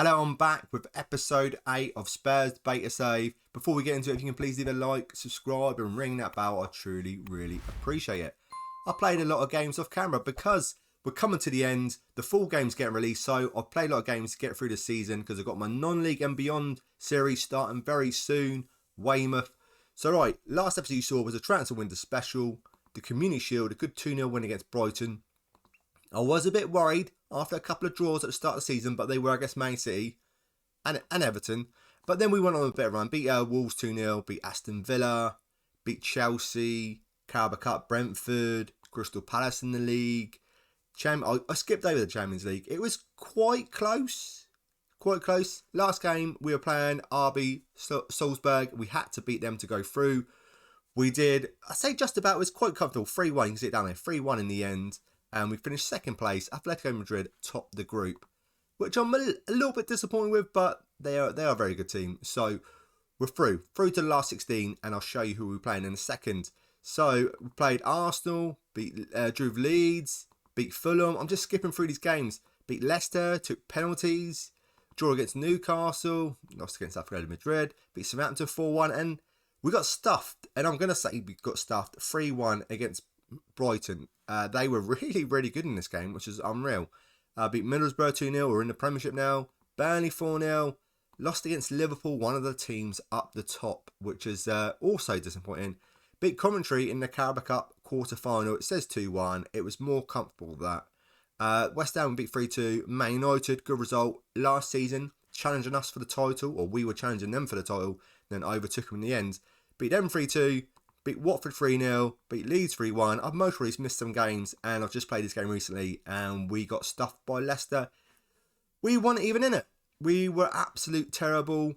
Hello, I'm back with episode 8 of Spurs Beta Save. Before we get into it, if you can please leave a like, subscribe and ring that bell, I truly, really appreciate it. I played a lot of games off camera because we're coming to the end. The full game's getting released, so I've played a lot of games to get through the season because I've got my non-league and beyond series starting very soon. Weymouth. So right, last episode you saw was a transfer window special, the Community Shield, a good 2-0 win against Brighton. I was a bit worried after a couple of draws at the start of the season, but they were against Man City and Everton. But then we went on a bit of a run. Beat Wolves 2-0, beat Aston Villa, beat Chelsea, Carabao Cup, Brentford, Crystal Palace in the league. I skipped over the Champions League. It was quite close. Quite close. Last game, we were playing RB Salzburg. We had to beat them to go through. We did, I say just about, it was quite comfortable. 3-1, you can see it down there. 3-1 in the end. And we finished second place. Atletico Madrid topped the group, which I'm a little bit disappointed with, but they are a very good team. So we're through to the last 16, and I'll show you who we're playing in a second. So we played Arsenal, drew Leeds, beat Fulham. I'm just skipping through these games. Beat Leicester, took penalties, draw against Newcastle, lost against Atletico Madrid, beat Southampton 4-1, and we got stuffed. And I'm going to say we got stuffed 3-1 against Brighton. They were really, really good in this game, which is unreal. Beat Middlesbrough 2-0. We're in the Premiership now. Burnley 4-0. Lost against Liverpool, one of the teams up the top, which is also disappointing. Beat Coventry in the Carabao Cup quarter-final. It says 2-1. It was more comfortable than that. West Ham beat 3-2. Man United, good result. Last season, challenging us for the title, or we were challenging them for the title, then overtook them in the end. Beat them 3-2. Beat Watford 3-0, beat Leeds 3-1. I've mostly missed some games, and I've just played this game recently, and we got stuffed by Leicester. We weren't even in it. We were absolute terrible.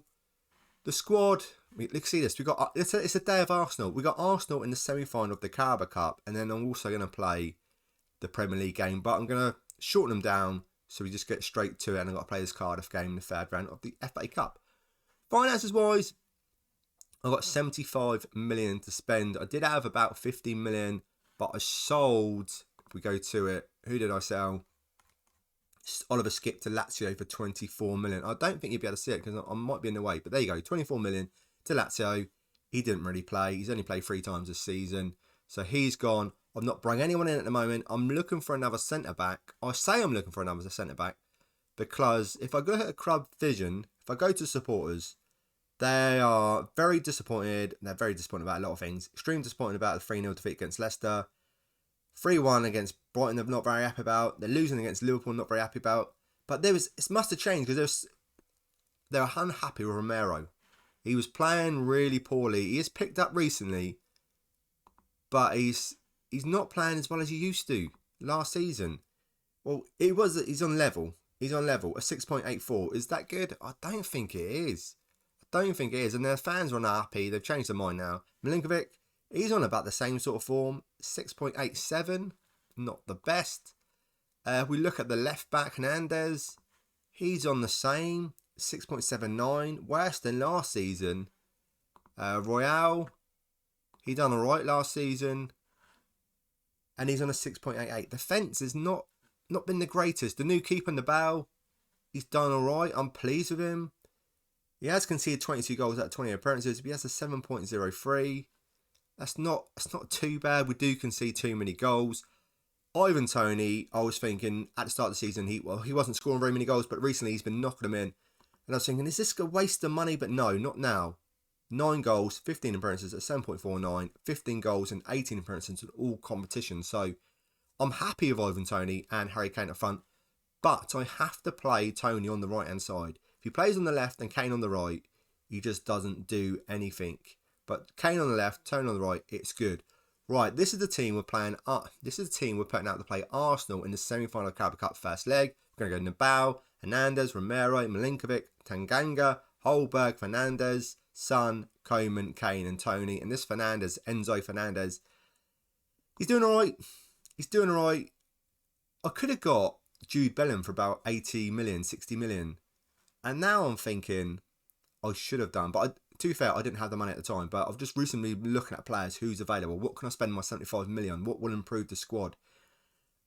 The squad, let's see this. It's a day of Arsenal. We got Arsenal in the semi-final of the Carabao Cup, and then I'm also going to play the Premier League game, but I'm going to shorten them down so we just get straight to it, and I've got to play this Cardiff game in the third round of the FA Cup. Finances-wise, I've got 75 million to spend. I did have about 15 million, but I sold, if we go to it, who did I sell? Oliver Skip to Lazio for 24 million. I don't think you'll be able to see it because I might be in the way, but there you go, 24 million to Lazio. He didn't really play. He's only played 3 times this season. So he's gone. I've not brought anyone in at the moment. I'm looking for another centre-back. I say I'm looking for another centre-back because if I go to Club Vision, if I go to supporters, they are very disappointed. They're very disappointed about a lot of things. Extremely disappointed about the 3-0 defeat against Leicester. 3-1 against Brighton, they're not very happy about. They're losing against Liverpool, not very happy about. But it must have changed because they're unhappy with Romero. He was playing really poorly. He has picked up recently, but he's not playing as well as he used to last season. Well, he's on level. He's on level. A 6.84. Is that good? I don't think it is. Don't think it is, and their fans are unhappy. They've changed their mind now. Milinkovic, he's on about the same sort of form, 6.87, not the best. If we look at the left back, Hernandez, he's on the same, 6.79, worse than last season. Royale, he done alright last season, and he's on a 6.88. Defence has not been the greatest. The new keeper in the bow, he's done alright. I'm pleased with him. He has conceded 22 goals out of 20 appearances, but he has a 7.03. That's not too bad. We do concede too many goals. Ivan Toney, I was thinking at the start of the season, he wasn't scoring very many goals, but recently he's been knocking them in. And I was thinking, is this a waste of money? But no, not now. 9 goals, 15 appearances at 7.49, 15 goals and 18 appearances in all competitions. So I'm happy with Ivan Toney and Harry Kane up front, but I have to play Toney on the right-hand side. If he plays on the left and Kane on the right, he just doesn't do anything. But Kane on the left, Toney on the right, it's good. Right, this is the team we're playing. This is the team we're putting out to play Arsenal in the semi-final Carabao Cup first leg. We're going to go Nabal, Hernandez, Romero, Milinkovic, Tanganga, Holberg, Fernandez, Son, Coman, Kane and Toney. And this Fernandez, Enzo Fernandez, he's doing alright. He's doing alright. I could have got Jude Bellingham for about 80 million, 60 million. And now I'm thinking I should have done. But to be fair, I didn't have the money at the time. But I've just recently been looking at players who's available. What can I spend my 75 million? What will improve the squad?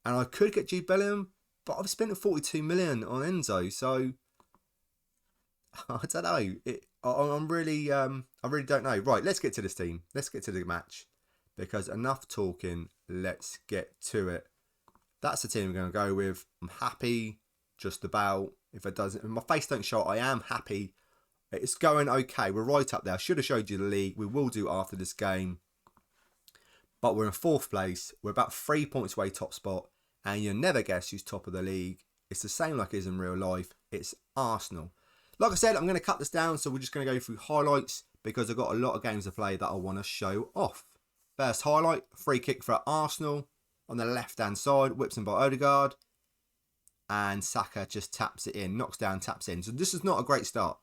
And I could get Jude Bellingham, but I've spent 42 million on Enzo. So I don't know. I'm really, I really don't know. Right, let's get to this team. Let's get to the match. Because enough talking, let's get to it. That's the team we're going to go with. I'm happy, just about. If it doesn't, if my face don't show, I am happy. It's going okay. We're right up there. I should have showed you the league. We will do after this game. But we're in 4th place. We're about 3 points away top spot. And you'll never guess who's top of the league. It's the same like it is in real life. It's Arsenal. Like I said, I'm going to cut this down. So we're just going to go through highlights. Because I've got a lot of games to play that I want to show off. First highlight, free kick for Arsenal. On the left-hand side, whips in by Odegaard. And Saka just taps it in. Knocks down, taps in. So this is not a great start.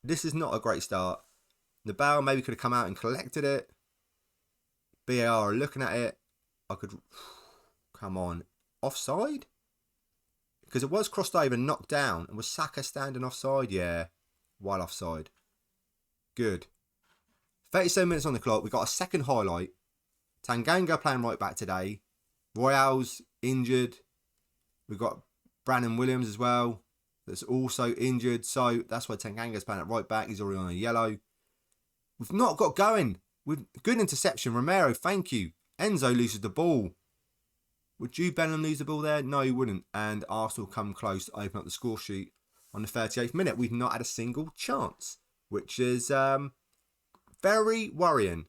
This is not a great start. Nabal maybe could have come out and collected it. BAR are looking at it. I could... Come on. Offside? Because it was crossed over and knocked down. And was Saka standing offside? Yeah. While offside. Good. 37 minutes on the clock. We've got a second highlight. Tanganga playing right back today. Royale's injured. We've got Brandon Williams as well. That's also injured. So that's why Tanganga's playing at right back. He's already on a yellow. We've not got going. With good interception. Romero, thank you. Enzo loses the ball. Would Jude Bellingham lose the ball there? No, he wouldn't. And Arsenal come close to open up the score sheet on the 38th minute. We've not had a single chance, which is very worrying.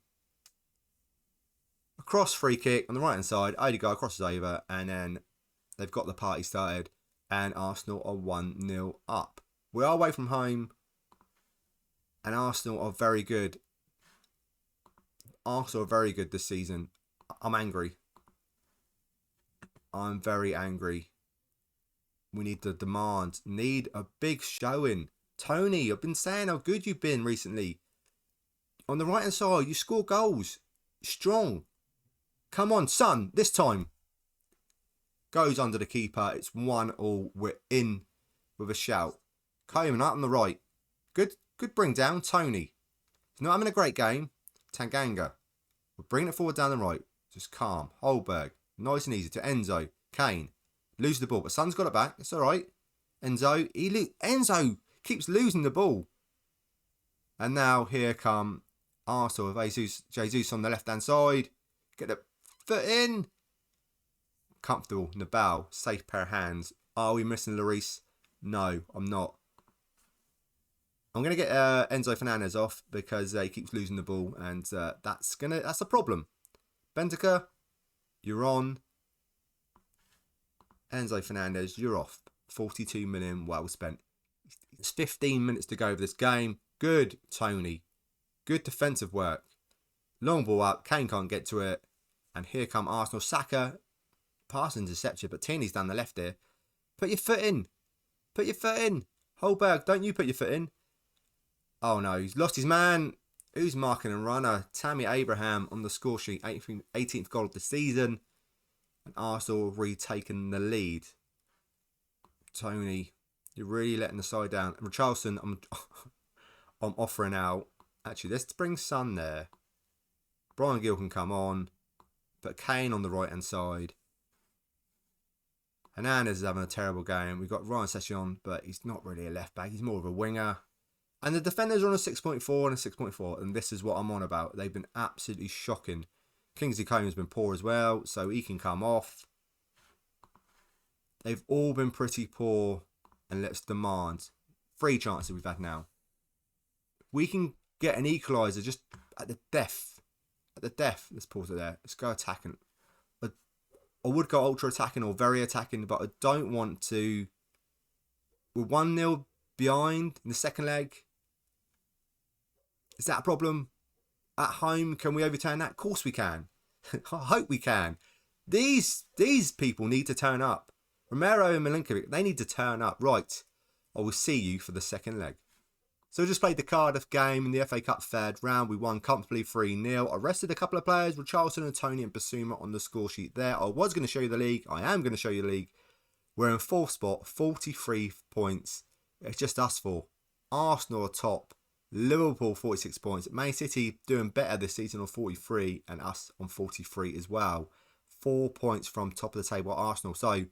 A cross free kick on the right hand side. Odegaard crosses over, and then they've got the party started. And Arsenal are 1-0 up. We are away from home, and Arsenal are very good. Arsenal are very good this season. I'm angry. I'm very angry. We need the demand. Need a big showing. Tony, I've been saying how good you've been recently. On the right hand side, you score goals. Strong. Come on, son. This time. Goes under the keeper. It's 1-1. We're in with a shout. Coleman out on the right. Good bring down. Tony. He's not having a great game. Tanganga. We're bringing it forward down the right. Just calm. Holberg. Nice and easy to Enzo. Kane. Lose the ball, but Son's got it back. It's all right. Enzo. Enzo keeps losing the ball. And now here come Arsenal with Jesus on the left-hand side. Get the foot in. Comfortable. Nabal. Safe pair of hands. Are we missing Lloris? No, I'm not. I'm going to get Enzo Fernandez off because he keeps losing the ball, and that's a problem. Bentaker, you're on. Enzo Fernandez, you're off. 42 million, well spent. It's 15 minutes to go of this game. Good, Tony. Good defensive work. Long ball up. Kane can't get to it. And here come Arsenal. Saka. Pass interception, but Tierney's down the left here. Put your foot in. Put your foot in. Holberg, don't you put your foot in. Oh no, he's lost his man. Who's marking a runner? Tammy Abraham on the score sheet. 18th goal of the season. And Arsenal have retaken the lead. Tony, you're really letting the side down. And Richarlison, I'm offering out. Actually, let's bring Son there. Brian Gill can come on. But Kane on the right hand side. Hernandez is having a terrible game. We've got Ryan Session, but he's not really a left back. He's more of a winger. And the defenders are on a 6.4 and a 6.4. And this is what I'm on about. They've been absolutely shocking. Kingsley Coman's been poor as well, so he can come off. They've all been pretty poor. And let's demand 3 chances we've had now. We can get an equaliser just at the death. At the death. Let's pause it there. Let's go attacking. I would go ultra attacking or very attacking, but I don't want to. We're 1-0 behind in the second leg. Is that a problem? At home, can we overturn that? Of course we can. I hope we can. These people need to turn up. Romero and Milinkovic, they need to turn up. Right, I will see you for the second leg. So we just played the Cardiff game in the FA Cup third round. We won comfortably 3-0. I rested a couple of players, Richarlison and Tony and Basuma on the score sheet there. I was going to show you the league. I am going to show you the league. We're in 4th spot, 43 points. It's just us 4. Arsenal are top. Liverpool 46 points. Man City doing better this season on 43 and us on 43 as well. 4 points from top of the table Arsenal. So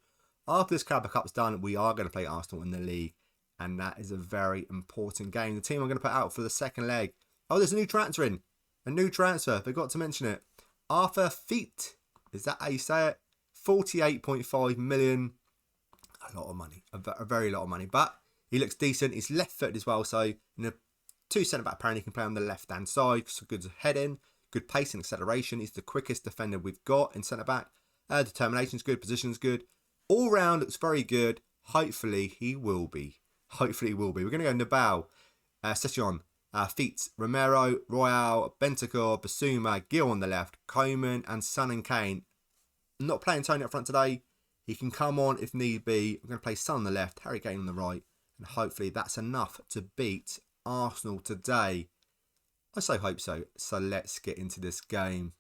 after this Carabao Cup's done, we are going to play Arsenal in the league. And that is a very important game. The team I'm going to put out for the second leg. Oh, there's a new transfer in. A new transfer. Forgot to mention it. Arthur Feet. Is that how you say it? 48.5 million. A lot of money. A very lot of money. But he looks decent. He's left-footed as well. So in a 2 centre-back pairing, he can play on the left-hand side. So good heading. Good pace and acceleration. He's the quickest defender we've got in centre-back. Determination's good. Position's good. All round looks very good. Hopefully he will be. Hopefully he will be. We're going to go Nabal, Session, Feet, Romero, Royale, Bentancur, Basuma, Gill on the left, Coman and Son and Kane. I'm not playing Tony up front today. He can come on if need be. I'm going to play Son on the left, Harry Kane on the right. And hopefully that's enough to beat Arsenal today. I so hope so. So let's get into this game.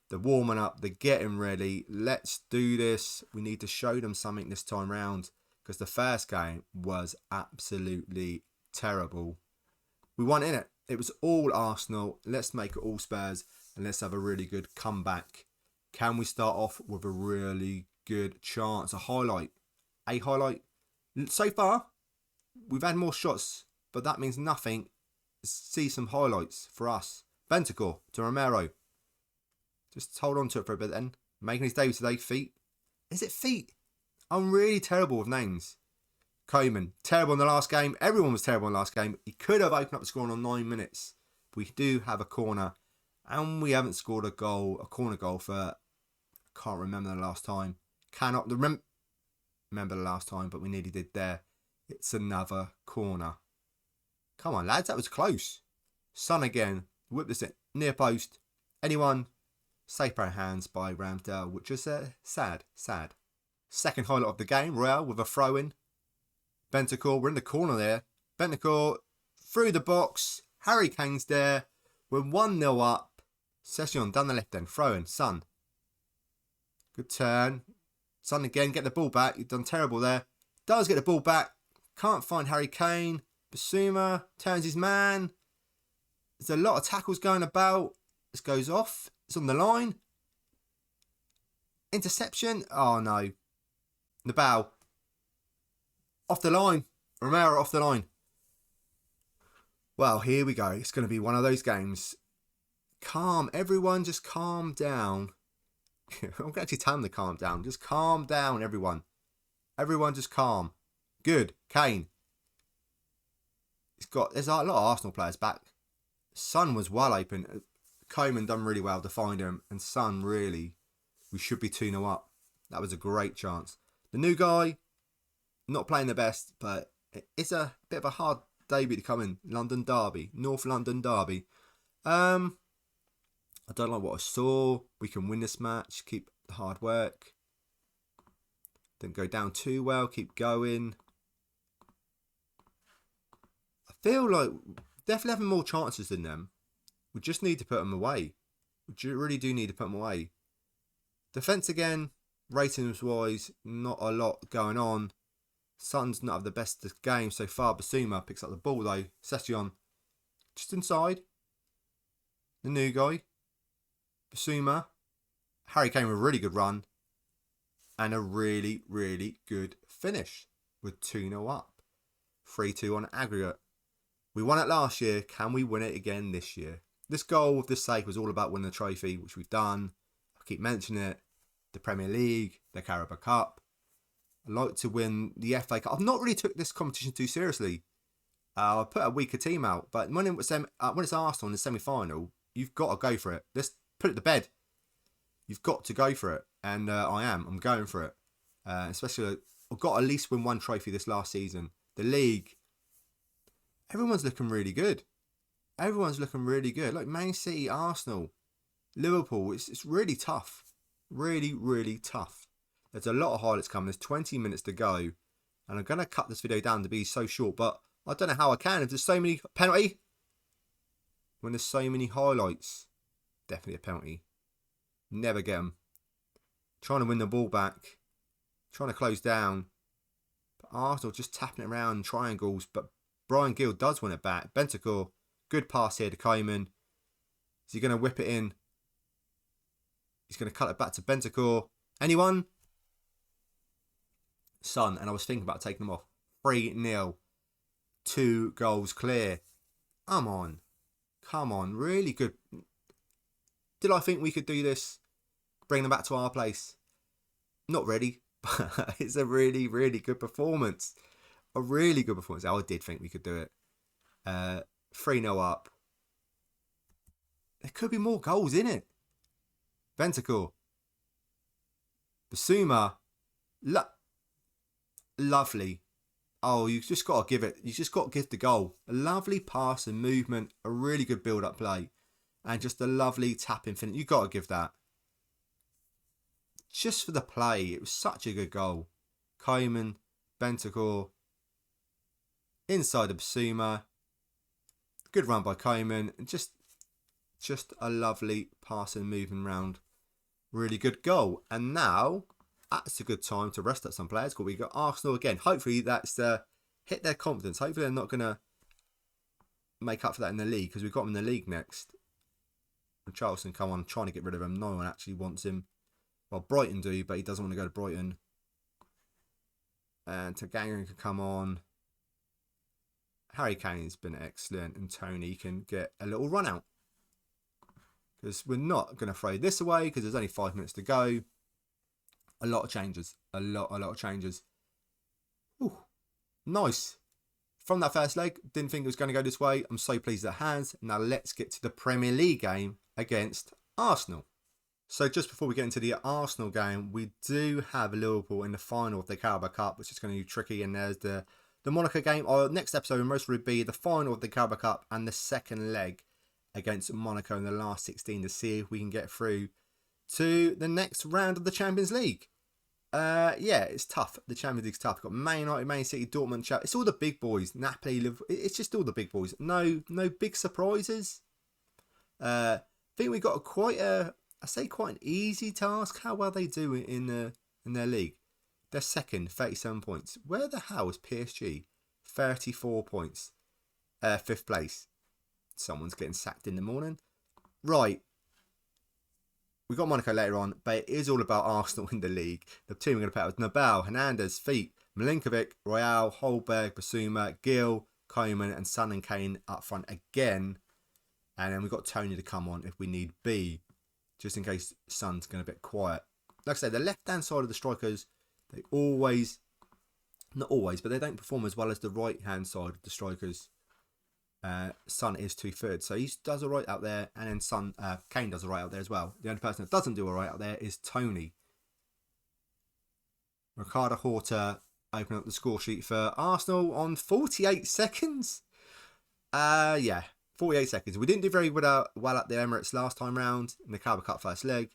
They're warming up. They're getting ready. Let's do this. We need to show them something this time round. Because the first game was absolutely terrible. We won in it. It was all Arsenal. Let's make it all Spurs. And let's have a really good comeback. Can we start off with a really good chance? A highlight. A highlight. So far, we've had more shots. But that means nothing. See some highlights for us. Bentancur to Romero. Just hold on to it for a bit then. Making his debut today. Feet. Is it Feet? I'm really terrible with names. Coman, terrible in the last game. Everyone was terrible in the last game. He could have opened up the score on 9 minutes. We do have a corner. And we haven't scored a corner goal for, can't remember the last time. Cannot remember the last time, but we nearly did there. It's another corner. Come on, lads, that was close. Son again. Whip this in. Near post. Anyone? Safe pair of hands by Ramsdale, which is sad. Second highlight of the game, Royale with a throw-in. Bentancur, we're in the corner there. Bentancur through the box. Harry Kane's there. We're 1-0 up. Session down the left end. Throw-in. Son. Good turn. Son again, get the ball back. You've done terrible there. Does get the ball back. Can't find Harry Kane. Basuma turns his man. There's a lot of tackles going about. This goes off. It's on the line. Interception. Oh, no. Nabal. Off the line. Romero off the line. Well, here we go. It's going to be one of those games. Calm. Everyone just calm down. I'm going to actually tell them to calm down. Just calm down, everyone. Everyone just calm. Good. Kane. There's a lot of Arsenal players back. Son was well open. Coman done really well to find him. And Son, really, we should be 2-0 up. That was a great chance. The new guy, not playing the best, but it's a bit of a hard debut to come in. London Derby. North London Derby. I don't like what I saw. We can win this match. Keep the hard work. Didn't go down too well. Keep going. I feel like definitely having more chances than them. We just need to put them away. We really do need to put them away. Defence again. Ratings-wise, not a lot going on. Son's not have the best game so far. Basuma picks up the ball though. Session just inside. The new guy. Basuma. Harry Kane with a really good run. And a really, really good finish. With 2-0 up. 3-2 on aggregate. We won it last year. Can we win it again this year? This goal with this sake was all about winning the trophy, which we've done. I keep mentioning it. The Premier League, the Carabao Cup. I like to win the FA Cup. I've not really took this competition too seriously. I put a weaker team out, but when it's Arsenal in the semi-final, you've got to go for it. Let's put it to bed. You've got to go for it, and I'm going for it. Especially, I've got to at least win one trophy this last season. The league, everyone's looking really good. Everyone's looking really good. Like Man City, Arsenal, Liverpool. It's really tough. Really, really tough. There's a lot of highlights coming. There's 20 minutes to go. And I'm going to cut this video down to be so short. But I don't know how I can. If there's so many... Penalty? When there's so many highlights. Definitely a penalty. Never get them. Trying to win the ball back. Trying to close down. But Arsenal just tapping it around in triangles. But Brian Gill does win it back. Bentancur. Good pass here to Coman. Is he going to whip it in? He's going to cut it back to Bentancur. Anyone? Son. And I was thinking about taking them off. 3-0. 2 goals clear. Come on, really good. Did I think we could do this? Bring them back to our place? Not really, but it's a really, really good performance. A really good performance. I did think we could do it. 3-0 up. There could be more goals in it. Ventacore. Basuma. Lovely. Oh, you just got to give it. You just got to give the goal. A lovely pass and movement. A really good build-up play. And just a lovely tap in finish. You got to give that. Just for the play. It was such a good goal. Koeman. Ventacore. Inside of Basuma. Good run by Koeman. Just a lovely pass and moving round. Really good goal. And now, that's a good time to rest up some players. Because we got Arsenal again. Hopefully that's hit their confidence. Hopefully they're not going to make up for that in the league. Because we've got them in the league next. And Charleston come on trying to get rid of him. No one actually wants him. Well, Brighton do, but he doesn't want to go to Brighton. And Taganga can come on. Harry Kane's been excellent. And Tony can get a little run out. Because we're not going to throw this away because there's only 5 minutes to go. A lot of changes. A lot of changes. Ooh, nice. From that first leg, didn't think it was going to go this way. I'm so pleased it has. Now let's get to the Premier League game against Arsenal. So just before we get into the Arsenal game, we do have Liverpool in the final of the Carabao Cup, which is going to be tricky. And there's the Monaco game. Our next episode will mostly be the final of the Carabao Cup and the second leg against Monaco in the last 16 to see if we can get through to the next round of the Champions League. Yeah, it's tough. The Champions League's tough. We've got Man United, Man City, Dortmund, It's all the big boys. Napoli, Liverpool. It's just all the big boys. No big surprises. I think we got quite an easy task. How well they do in their league. They're second, 37 points. Where the hell is PSG? 34 points. 5th place. Someone's getting sacked in the morning. Right. We've got Monaco later on, but it is all about Arsenal in the league. The team we're going to play out with Nabal, Hernandez, Feet, Milinkovic, Royale, Holberg, Basuma, Gill, Koeman, and Son and Kane up front again. And then we've got Tony to come on if we need be, just in case Son's going a bit quiet. Like I said, the left-hand side of the strikers, they always, not always, but they don't perform as well as the right-hand side of the strikers. Son is 2/3, so he does all right out there, and then Kane does all right out there as well. The only person that doesn't do all right out there is Tony. Ricardo Horta opening up the score sheet for Arsenal on 48 seconds. Yeah, 48 seconds. We didn't do very well at the Emirates last time round in the Carabao Cup first leg.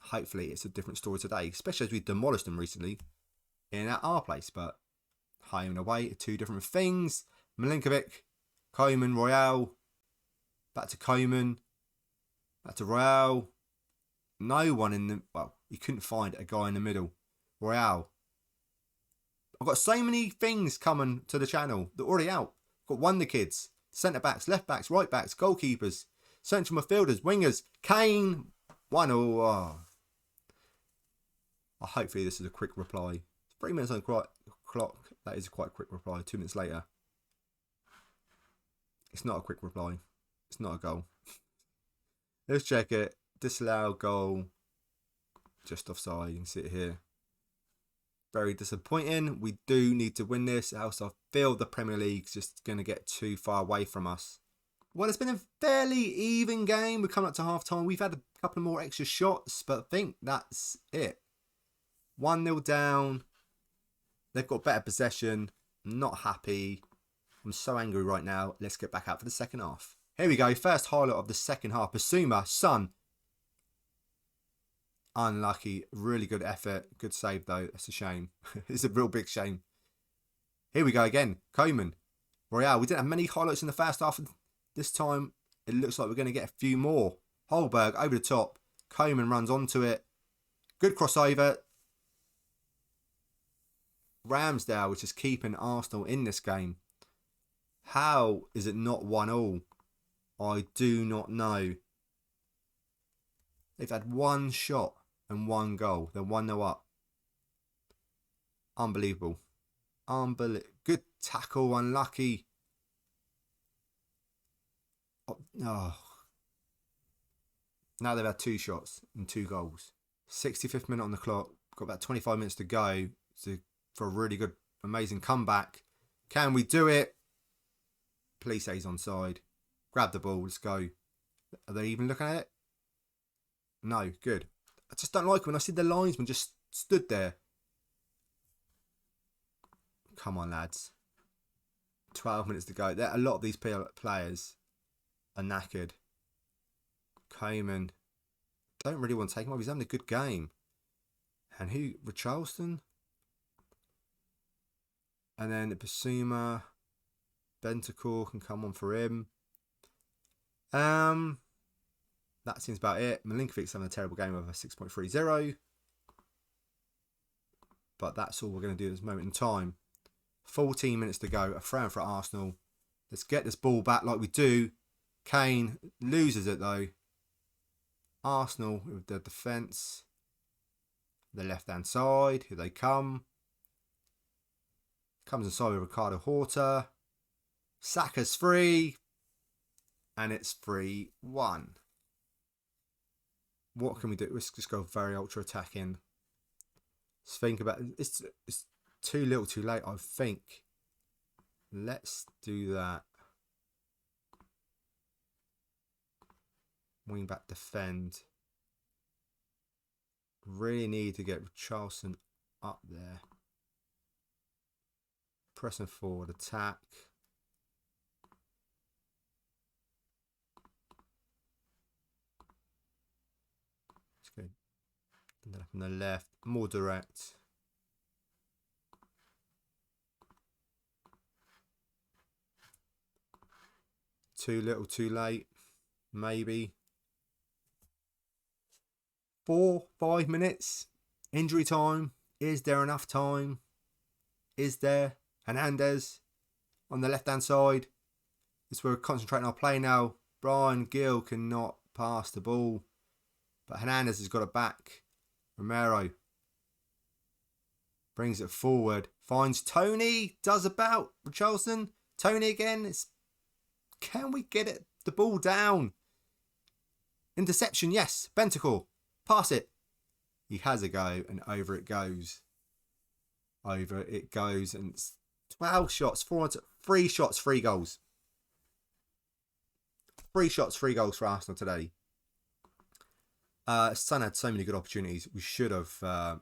Hopefully it's a different story today, especially as we demolished them recently in our place. But home and away are 2 different things. Milinkovic, Koeman, Royale, back to Koeman, back to Royale. No one in the... Well, you couldn't find a guy in the middle. Royale. I've got so many things coming to the channel. They're already out. Got Wonder Kids, centre-backs, left-backs, right-backs, goalkeepers, central midfielders, wingers, Kane. 1-0. Oh. Hopefully this is a quick reply. 3 minutes on the clock. That is quite a quick reply. 2 minutes later. It's not a quick reply. It's not a goal. Let's check it. Disallowed goal. Just offside. You can see it here. Very disappointing. We do need to win this, else I feel the Premier League's just going to get too far away from us. Well, it's been a fairly even game. We're coming up to half time. We've had a couple more extra shots, but I think that's it. 1-0 down. They've got better possession. Not happy. I'm so angry right now. Let's get back out for the second half. Here we go. First highlight of the second half. Basuma, Son. Unlucky. Really good effort. Good save though. That's a shame. It's a real big shame. Here we go again. Koeman. Royale. We didn't have many highlights in the first half. This time it looks like we're going to get a few more. Holberg over the top. Koeman runs onto it. Good crossover. Ramsdale, which is keeping Arsenal in this game. How is it not 1-1? I do not know. They've had 1 shot and 1 goal. They're 1-0 up. Unbelievable. Good tackle, unlucky. Oh, no. Now they've had 2 shots and 2 goals. 65th minute on the clock. Got about 25 minutes to go for a really good, amazing comeback. Can we do it? Please say he's onside. Grab the ball. Let's go. Are they even looking at it? No. Good. I just don't like it when I see the linesman just stood there. Come on, lads. 12 minutes to go. A lot of these players are knackered. Coleman. Don't really want to take him off. He's having a good game. And who? Richarlison? And then Basuma. Bentancur can come on for him. That seems about it. Milinkovic's having a terrible game of a 6.30. But that's all we're going to do at this moment in time. 14 minutes to go. A throw for Arsenal. Let's get this ball back like we do. Kane loses it though. Arsenal with the defence. The left-hand side. Here they come. Comes inside with Ricardo Horta. Saka's free. And it's 3-1. What can we do? Let's just go very ultra attacking. Let's think about it. It's too little too late, I think. Let's do that. Wing back defend. Really need to get Richarlison up there. Pressing forward attack. Let's go. And then up on the left, more direct. Too little, too late. Maybe. 4-5 minutes. Injury time. Is there enough time? Is there? Hernandez on the left hand side. This we're concentrating on our play now. Brian Gill cannot pass the ball. But Hernandez has got it back. Romero brings it forward. Finds Tony. Does about Richarlison. Tony again. Can we get it? The ball down. Interception, yes. Bentancur. Pass it. He has a go and over it goes. Over it goes and it's 12 shots, 3 shots, 3 goals. 3 shots, 3 goals for Arsenal today. Son had so many good opportunities. We should have. I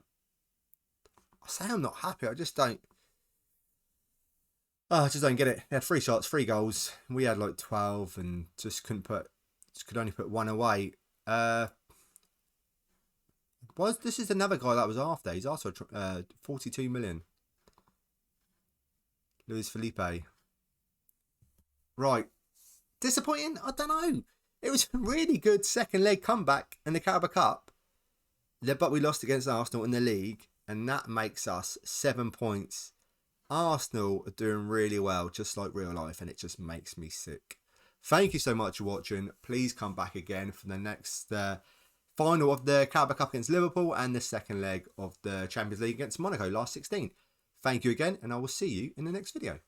say I'm not happy. I just don't get it. They had 3 shots, 3 goals. We had like 12 and just could only put 1 away. This is another guy that was after. He's also 42 million. Luis Felipe. Right. Disappointing? I don't know. It was a really good second leg comeback in the Carabao Cup. But we lost against Arsenal in the league. And that makes us 7 points. Arsenal are doing really well, just like real life. And it just makes me sick. Thank you so much for watching. Please come back again for the next final of the Carabao Cup against Liverpool and the second leg of the Champions League against Monaco last 16. Thank you again, and I will see you in the next video.